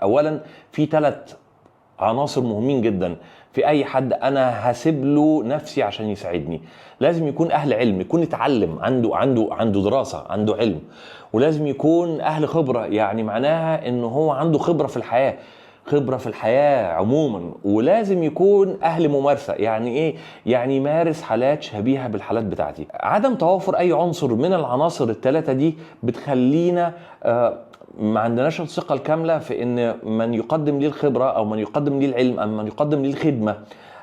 اولا في 3 عناصر مهمين جدا في اي حد انا هسيب له نفسي عشان يساعدني. لازم يكون اهل علم، يكون اتعلم، عنده دراسه، عنده علم. ولازم يكون اهل خبره، يعني معناها ان هو عنده خبره في الحياه، خبره في الحياه عموما. ولازم يكون اهل ممارسه. يعني ايه؟ يعني يمارس حالات شبيهه بالحالات بتاعتي. عدم توافر اي عنصر من العناصر ال3 دي بتخلينا ما عندناش الثقة الكاملة في ان من يقدم لي الخبرة او من يقدم لي العلم او من يقدم لي الخدمة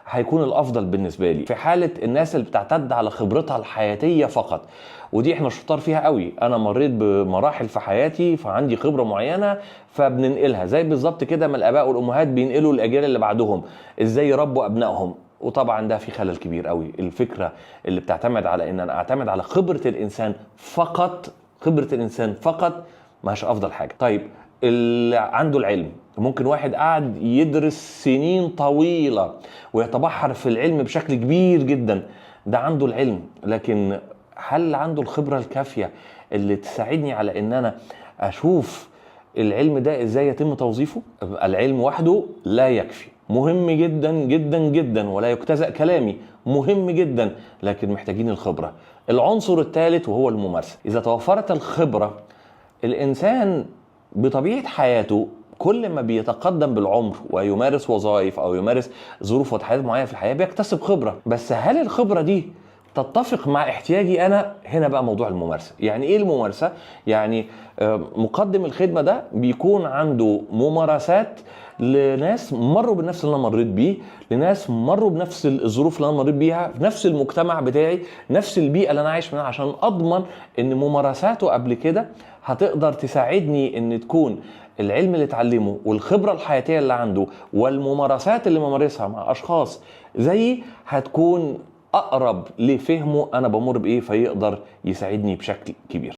هيكون الافضل بالنسبة لي. في حالة الناس اللي بتعتد على خبرتها الحياتية فقط، ودي احنا شطار فيها قوي. انا مريت بمراحل في حياتي فعندي خبرة معينة فبننقلها، زي بالظبط كده ما الاباء والامهات بينقلوا الاجيال اللي بعدهم ازاي يربوا ابنائهم. وطبعا ده في خلل كبير قوي. الفكرة اللي بتعتمد على ان انا اعتمد على خبرة الانسان فقط، خبرة الانسان فقط، مش افضل حاجه. طيب اللي عنده العلم، ممكن واحد قاعد يدرس سنين طويله ويتبحر في العلم بشكل كبير جدا، ده عنده العلم، لكن هل عنده الخبره الكافيه اللي تساعدني على ان انا اشوف العلم ده ازاي يتم توظيفه؟ العلم وحده لا يكفي، مهم جدا جدا جدا ولا يجتزأ كلامي، مهم جدا، لكن محتاجين الخبره. العنصر الثالث وهو الممارسه. اذا توفرت الخبره، الإنسان بطبيعة حياته كل ما بيتقدم بالعمر ويمارس وظائف أو يمارس ظروف وتحديات معينة في الحياة بيكتسب خبرة. بس هل الخبرة دي تتفق مع احتياجي أنا؟ هنا بقى موضوع الممارسة. يعني إيه الممارسة؟ يعني مقدم الخدمة ده بيكون عنده ممارسات لناس مروا بنفس اللي انا مريت بيه، لناس مروا بنفس الظروف اللي انا مريت بيها في نفس المجتمع بتاعي، نفس البيئه اللي انا عايش منها، عشان اضمن ان ممارساته قبل كده هتقدر تساعدني ان تكون العلم اللي اتعلمه والخبره الحياتيه اللي عنده والممارسات اللي ممارسها مع اشخاص زيي هتكون اقرب لفهمه انا بمر بايه، فيقدر يساعدني بشكل كبير.